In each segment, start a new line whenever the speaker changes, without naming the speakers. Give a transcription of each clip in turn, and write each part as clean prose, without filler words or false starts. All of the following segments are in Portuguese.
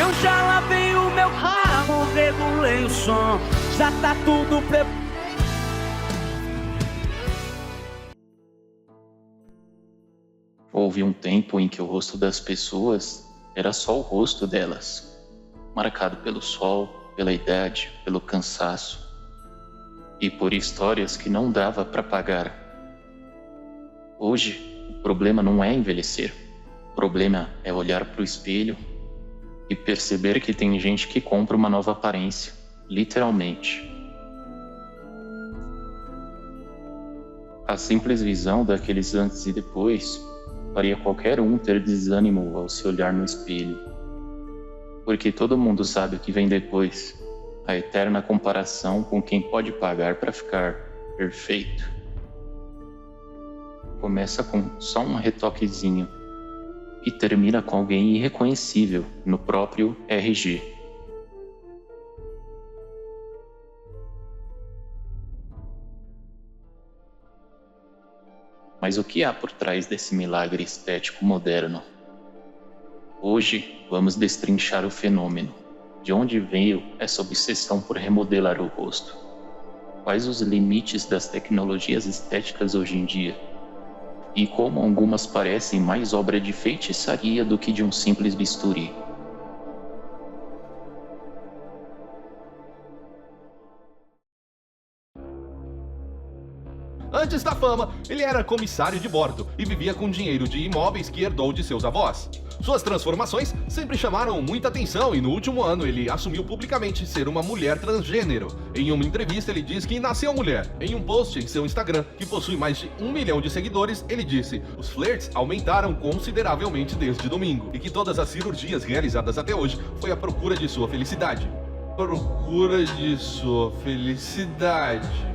Eu já lavei o meu carro, regulei o som, já tá tudo preparado.
Houve um tempo em que o rosto das pessoas era só o rosto delas, marcado pelo sol, pela idade, pelo cansaço e por histórias que não dava para pagar. Hoje, o problema não é envelhecer, o problema é olhar para o espelho e perceber que tem gente que compra uma nova aparência, literalmente. A simples visão daqueles antes e depois faria qualquer um ter desânimo ao se olhar no espelho. Porque todo mundo sabe o que vem depois, a eterna comparação com quem pode pagar para ficar perfeito. Começa com só um retoquezinho e termina com alguém irreconhecível no próprio RG. Mas o que há por trás desse milagre estético moderno? Hoje vamos destrinchar o fenômeno. De onde veio essa obsessão por remodelar o rosto? Quais os limites das tecnologias estéticas hoje em dia? E como algumas parecem mais obra de feitiçaria do que de um simples bisturi.
Antes da fama, ele era comissário de bordo e vivia com dinheiro de imóveis que herdou de seus avós. Suas transformações sempre chamaram muita atenção e no último ano ele assumiu publicamente ser uma mulher transgênero. Em uma entrevista ele diz que nasceu mulher. Em um post em seu Instagram, que possui mais de 1 milhão de seguidores, ele disse: os flertes aumentaram consideravelmente desde domingo e que todas as cirurgias realizadas até hoje foi a procura de sua felicidade. Procura de sua felicidade.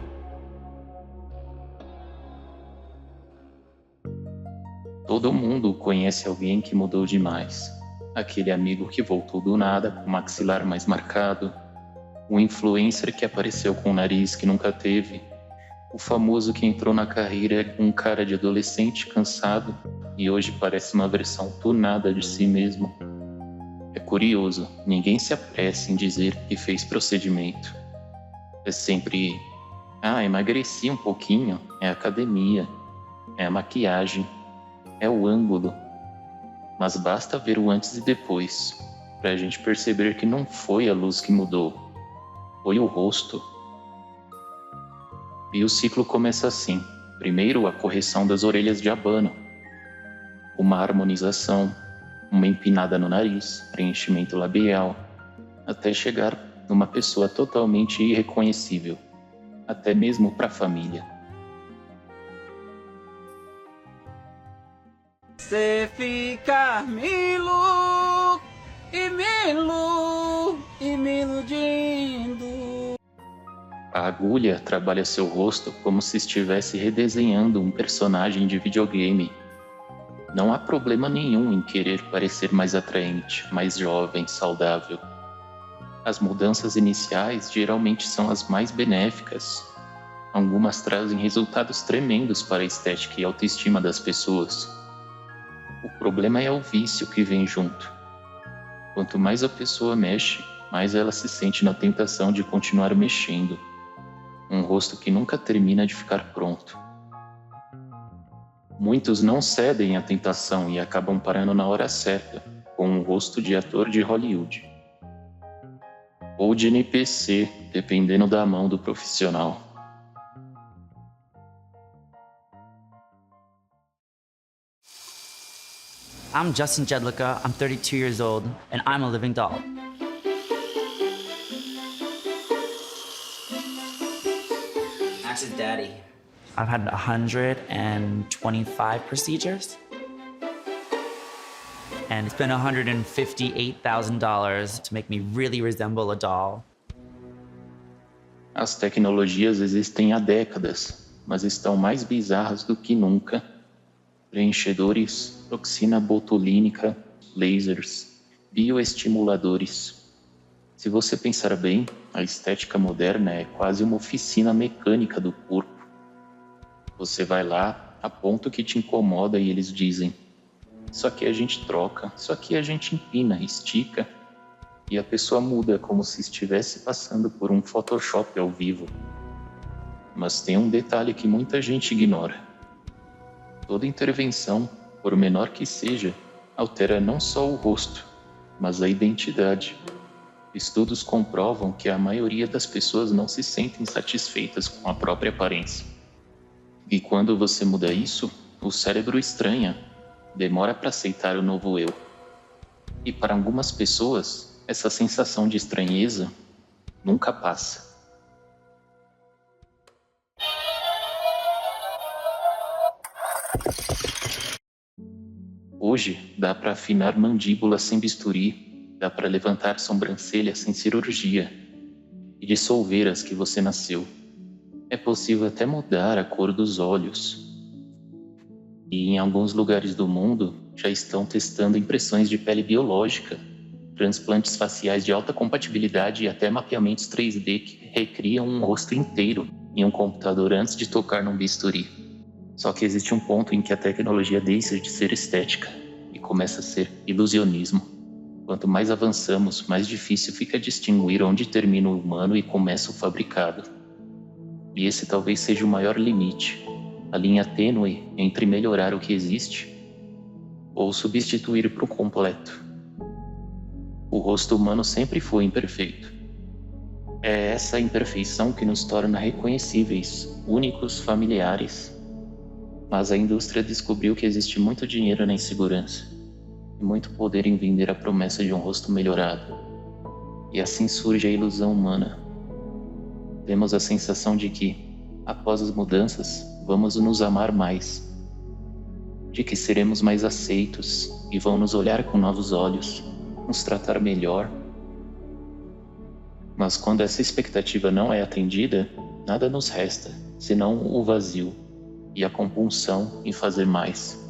Todo mundo conhece alguém que mudou demais. Aquele amigo que voltou do nada com o maxilar mais marcado, o influencer que apareceu com o nariz que nunca teve, o famoso que entrou na carreira com cara de adolescente cansado e hoje parece uma versão tunada de si mesmo. É curioso, ninguém se apressa em dizer que fez procedimento. É sempre, emagreci um pouquinho, é a academia, é a maquiagem, é o ângulo, mas basta ver o antes e depois para a gente perceber que não foi a luz que mudou, foi o rosto. E o ciclo começa assim: primeiro a correção das orelhas de abano, uma harmonização, uma empinada no nariz, preenchimento labial, até chegar numa pessoa totalmente irreconhecível, até mesmo para a família.
Você fica me iludindo.
A agulha trabalha seu rosto como se estivesse redesenhando um personagem de videogame. Não há problema nenhum em querer parecer mais atraente, mais jovem, saudável. As mudanças iniciais geralmente são as mais benéficas. Algumas trazem resultados tremendos para a estética e autoestima das pessoas. O problema é o vício que vem junto. Quanto mais a pessoa mexe, mais ela se sente na tentação de continuar mexendo. Um rosto que nunca termina de ficar pronto. Muitos não cedem à tentação e acabam parando na hora certa, com um rosto de ator de Hollywood. Ou de NPC, dependendo da mão do profissional.
I'm Justin Jedlicka, I'm 32 years old, and I'm a living doll. Ask his daddy. I've had 125 procedures. And it's been $158,000 to make me really resemble a doll.
As tecnologias existem há décadas, mas estão mais bizarras do que nunca. Preenchedores, toxina botulínica, lasers, bioestimuladores. Se você pensar bem, a estética moderna é quase uma oficina mecânica do corpo. Você vai lá, aponta o que te incomoda e eles dizem: isso aqui a gente troca, isso aqui a gente empina, estica, e a pessoa muda como se estivesse passando por um Photoshop ao vivo. Mas tem um detalhe que muita gente ignora. Toda intervenção, por menor que seja, altera não só o rosto, mas a identidade. Estudos comprovam que a maioria das pessoas não se sentem satisfeitas com a própria aparência. E quando você muda isso, o cérebro estranha, demora para aceitar o novo eu. E para algumas pessoas, essa sensação de estranheza nunca passa. Hoje, dá para afinar mandíbula sem bisturi, dá para levantar sobrancelha sem cirurgia e dissolver as que você nasceu. É possível até mudar a cor dos olhos. E em alguns lugares do mundo já estão testando impressões de pele biológica, transplantes faciais de alta compatibilidade e até mapeamentos 3D que recriam um rosto inteiro em um computador antes de tocar num bisturi. Só que existe um ponto em que a tecnologia deixa de ser estética e começa a ser ilusionismo. Quanto mais avançamos, mais difícil fica distinguir onde termina o humano e começa o fabricado. E esse talvez seja o maior limite, a linha tênue entre melhorar o que existe ou substituir por completo. O rosto humano sempre foi imperfeito. É essa imperfeição que nos torna reconhecíveis, únicos, familiares. Mas a indústria descobriu que existe muito dinheiro na insegurança e muito poder em vender a promessa de um rosto melhorado. E assim surge a ilusão humana. Temos a sensação de que, após as mudanças, vamos nos amar mais, de que seremos mais aceitos e vão nos olhar com novos olhos, nos tratar melhor. Mas quando essa expectativa não é atendida, nada nos resta, senão o vazio e a compulsão em fazer mais.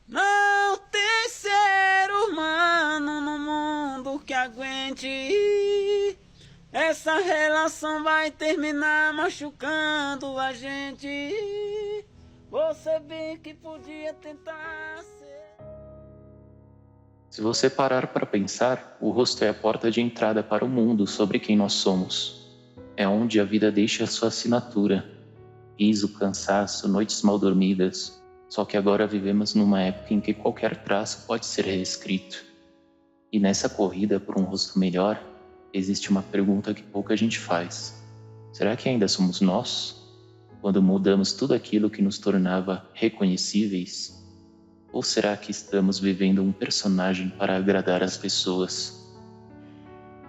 Não tem ser humano no mundo que aguente. Essa relação vai terminar machucando a gente. Você bem que podia tentar ser.
Se você parar para pensar, o rosto é a porta de entrada para o mundo sobre quem nós somos. É onde a vida deixa a sua assinatura. Riso, cansaço, noites mal dormidas. Só que agora vivemos numa época em que qualquer traço pode ser reescrito. E nessa corrida por um rosto melhor, existe uma pergunta que pouca gente faz. Será que ainda somos nós? Quando mudamos tudo aquilo que nos tornava reconhecíveis? Ou será que estamos vivendo um personagem para agradar as pessoas?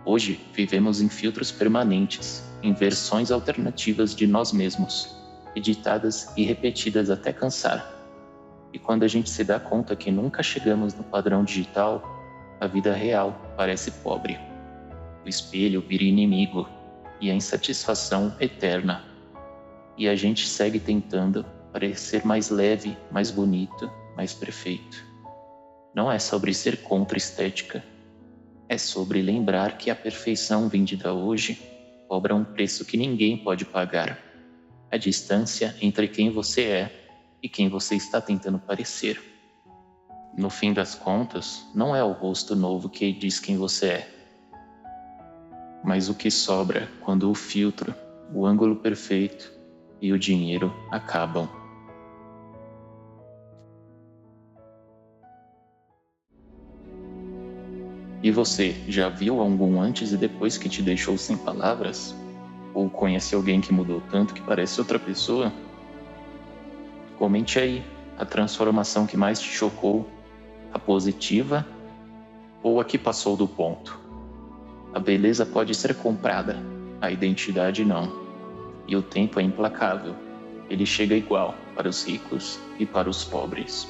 Hoje, vivemos em filtros permanentes, em versões alternativas de nós mesmos, editadas e repetidas até cansar. E quando a gente se dá conta que nunca chegamos no padrão digital, a vida real parece pobre. O espelho vira inimigo e a insatisfação eterna. E a gente segue tentando parecer mais leve, mais bonito, mais perfeito. Não é sobre ser contra estética. É sobre lembrar que a perfeição vendida hoje cobra um preço que ninguém pode pagar. A distância entre quem você é e quem você está tentando parecer. No fim das contas, não é o rosto novo que diz quem você é, mas o que sobra quando o filtro, o ângulo perfeito e o dinheiro acabam. E você, já viu algum antes e depois que te deixou sem palavras? Ou conhece alguém que mudou tanto que parece outra pessoa? Comente aí a transformação que mais te chocou, a positiva ou a que passou do ponto. A beleza pode ser comprada, a identidade não. E o tempo é implacável. Ele chega igual para os ricos e para os pobres.